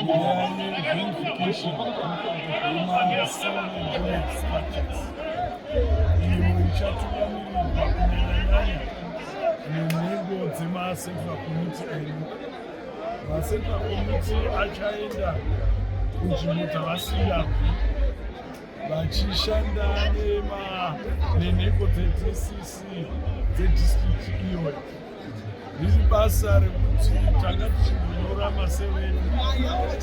verification yema-cell structures iyo ichatunamirirwa kunyanyanya nenhengo dzema-central committee edu. Ma-central committee achaenda kunzvimbo dzavasingabvi vachishanda nenhengo dze-DCC dzedistrict iyoyo. Riri basa rekuti tanga tichinyora maseve edu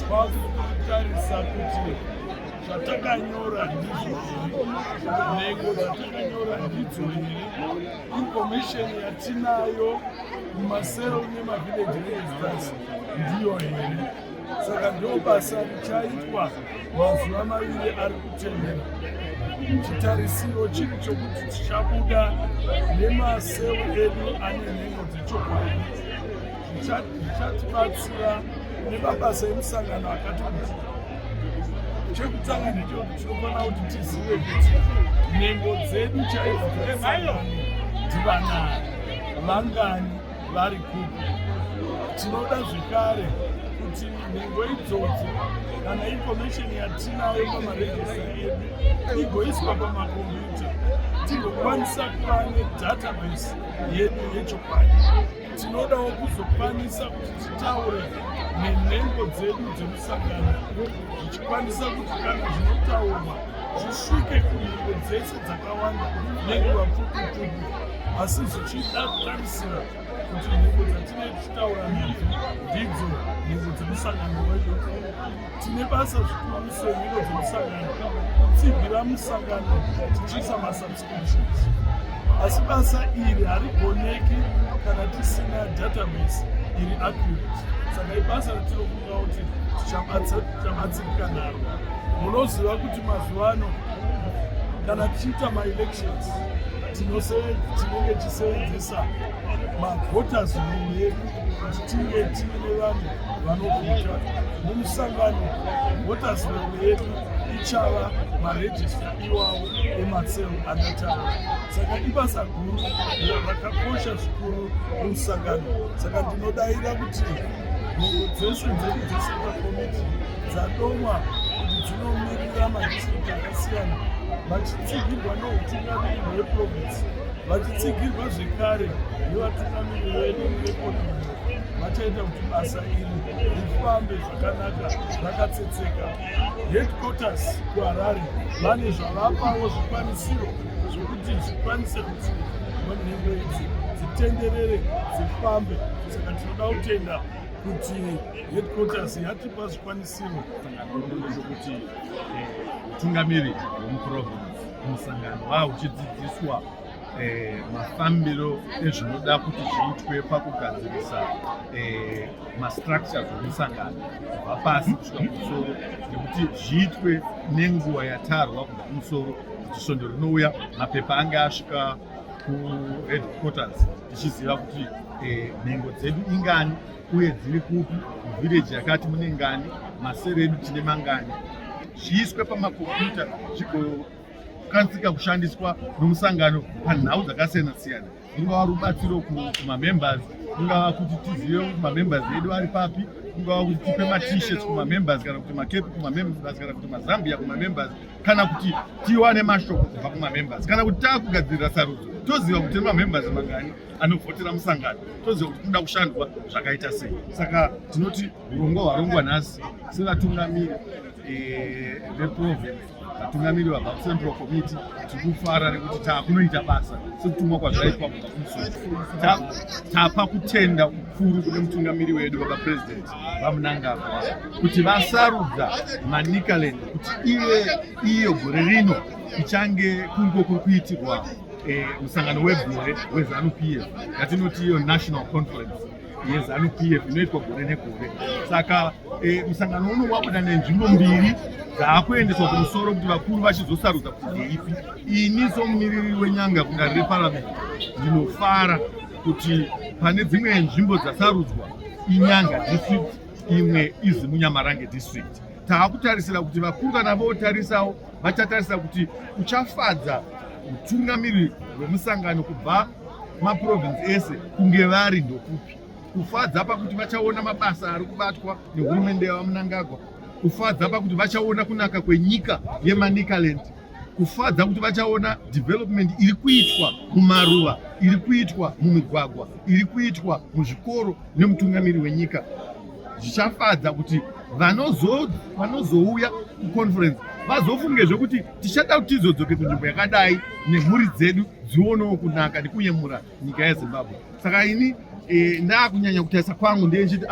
kwakutarisa kuti zvatakanyora ndizvo here, nhengo dzatakanyora ndidzo here, information yatinayo mumasero nemavillage registers ndiyo here. Saka ndo basa richaitwa mazuva maviri ari kutendera. Chitarisiro chiri chokuti tichabuda nemaseu edu ane nhengo dzechokwadi. Zvichatibatsira nebabasa emusangano akati kuti chekutanga ndechekuti tinofanira kuti tizive kuti nhengo dzedu chaidzo dzemusangano ndivanani, vangani vari kupi. Tinoda zvekare kuti nhengo idzodzo kana information yatinayo pamaregista edu igoiswa pamakombiyuta tigokwanisa kuva nedatabase yedu yechokwadi. Tinodawo kuzokwanisa kuti titaure nenhengo dzedu dzemusangano zvichikwanisa kuti kana zvinotaurwa zvisvike kunhengo dzese dzakawanda nenguva pfupi-pfupi, asi zvichida kutarisira kuti nhengo dzatine tichitaura nadzo ndidzo nhengo dzemusangano wedu. Tine basa zvikuru senhengo dzemusangano kutsigira musangano tichiisa masubscriptions, asi basa iri harigoneki kana tisina database iri accurate. Saka ibasa ratinofunga kuti tichabatsirika naro. Munoziva kuti mazuva ano kana tichiita ma-elections tinenge tichisevenzesa ma-voters roll yedu kuti tinge tiine vanhu vanovhota. Mumusangano voters roll yedu ichava marejista iwawo emaseu anataura. Saka ibasa guru rakakosha zvikuru mumusangano. Saka ndinodayira kuti nhengo dzese dzedu dzecentrал committee dzadomwa kuti dzinomirira madistrict akasiyana, vachitsigirwa noutungamiri hweprovinsi, vachitsigirwa zvekare nevatungamiri vedu vepolitiki. Vachaita kuti basa iri rifambe zvakanaka rakatsetseka. Headquarters kuHarare vane zvavapawo zvikwanisiro zvokuti zvikwanise kuti nhengo idzi dzitenderere dzifambe. Saka tinoda kutenda kuti headquarters yatipa zvikwanisiro kuti utungamiri hwemuprovinsi umusangano uchidzidziswa mafambiro ezvinoda kuti zviitwe pakugadzirisa mastructures emusangano kubva pasi kusvika kumusoro, nekuti zviitwe nenguva yatarwa kubva kumusoro. Kuti svondo rinouya mapepa anga asvika kuheadquarters tichiziva kuti nhengo dzedu ingani uye dziri kupi, muvhireji yakati mune ngani, masere edu tine mangani, zviiswe pamakombiyuta zvigokwanisika kushandiswa nomusangano panhau dzakasiyana-siyana. Ungava rubatsiro kumamembers, ungava kuti tizive kuti mamembers edu ari papi, ungava kuti tipe ma-t-shirts kumamembers, kana kuti makepi kumamembers, kana kuti mazambia kumamembers, kana kuti tiwane mashoko kubva kumamembers, kana kuti taakugadzirira sarudzo toziva kuti mamembers mangani anovhotera musangano, toziva kuti kunoda kushandwa zvakaita sei. Saka tinoti urongwa hwarongwa nhasi sevatungamiri veprovinsi, vatungamiri vabva kucentral committee, tiri kufara nekuti taakunoita basa sekutumwa kwazvaitwa kubva kumusoro. Tapa kutenda kukuru kune mutungamiri wedu baba president vaMnangagwa kuti vasarudza maNicaland kuti iyo gore rino ichange kungo kuri kuitirwa musangano wegore weZANU-PF, yatinoti iyo national conference yeZANU-PF inoitwa gore negore. Saka musangano uno wabuda nenzvimbo mbiri dzaakuendeswa kumusoro kuti vakuru vachizosarudza kuti ndeipi. Ini somumiriri wenyanga kudare reparamendi ndinofara kuti pane dzimwe nzvimbo dzasarudzwa iNyanga district, imwe izi muNyamarange district. Taakutarisira kuti vakuru kana votarisawo vachatarisira kuti kuchafadza utungamiri hwemusangano kubva maprovinsi ese kunge vari ndokupi. kufadza pakuti vachaona mabasa ari kubatwa nehurumende yavamunangagwa, kufadza pakuti vachaona kunaka kwenyika yeManicaland, kufadza kuti vachaona development iri kuitwa mumaruva, iri kuitwa mumigwagwa, iri kuitwa muzvikoro nemutungamiri wenyika. Zvichafadza kuti vanozouya kuconference vazofunge zvekuti tichada kuti tizodzoke kunzvimbo yakadai nemhuri dzedu dzionewo kunaka nekuyemura nyika yeZimbabwe. Saka ini ndakunyanya kutarisa kwangu ndechiti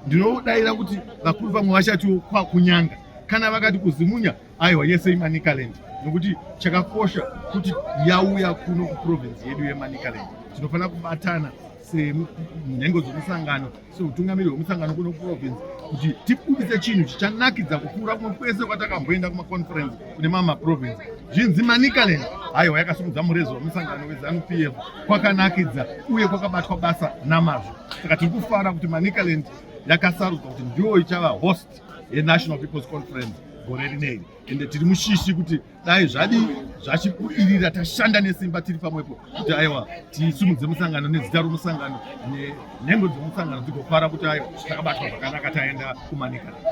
ndinodayira kuti vakuru vamwe vachatiwo kwakunyanga kana vakati kuzimunya aiwa yese iManicaland, nokuti chakakosha kuti yauya kuno kuprovince yedu yeManicaland. Tinofanira kubatana senhengo dzomusangano, seutungamiri hwemusangano kuno kuprovince, kuti tibudise chinhu chichanakidza kukura kumwe kwese kwatakamboenda kumaconference kune mamwe maprovince. Zvinzi Manicaland aiwa yakasimudza mureza wemusangano weZANU-PF, kwakanakidza uye kwakabatwa basa namazvo. Saka tiri kufara kuti Manicaland yakasarudzwa kuti ndiyo ichava host yeNational People's Conference gore rineri, ende tiri mushishi kuti dai zvachibudirira tashanda nesimba tiri pamwepo kuti aiwa tisimudze musangano nezita romusangano nenhengo dzomusangano dzigofara kuti aiwa takabatwa zvakanaka taenda kuManicaland.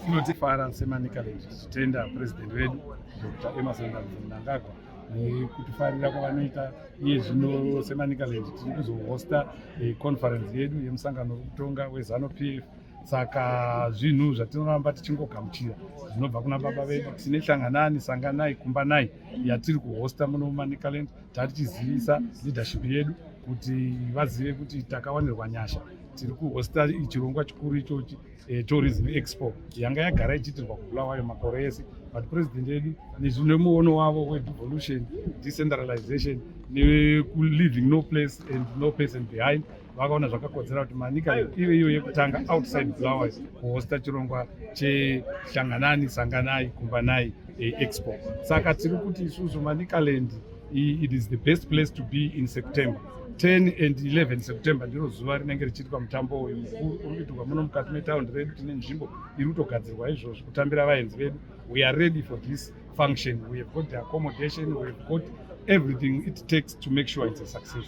Tinotifara seManicaland tichitenda president wedu Dr. Emmerson Mnangagwa nekutifarira kwavanoita iye zvino seManicaland tiri kuzohosta conference yedu yemusangano wekutonga weZANU-PF. Saka zvinhu zvatinoramba tichingogamuchira zvinobva kuna baba vedu. Tine hlanganani, sanganai, kumbanai yatiri kuhosta muno muManicaland, tatichizivisa leadership yedu kuti vazive kuti takawanirwa nyasha. Tiri kuhosta chirongwa chikuru ichochi Tourism Expo yanga yagara ichiitirwa kuBulawayo makore ese, but president yedu nezvinemuono wavo wedevolution, decentralization leaving no place and no person behind, vakaona zvakakodzera kuti Manicaland ive iyo yekutanga outside Bulawayo kuhosta chirongwa chehlanganani, sanganai, kumbanai expo. Saka tiri kuti isusu Manicaland it is the best place to be in September. 10 and 11 September ndiro zuva rinenge richiitwa mutambo uyu mukuru uri kuitirwa muno mukati metaundi redu. Tine nzvimbo iri kutogadzirwa izvozvo kutambira vaenzi vedu. We are ready for this function. We have got the accommodation, we have got everything it takes to make sure it's a success.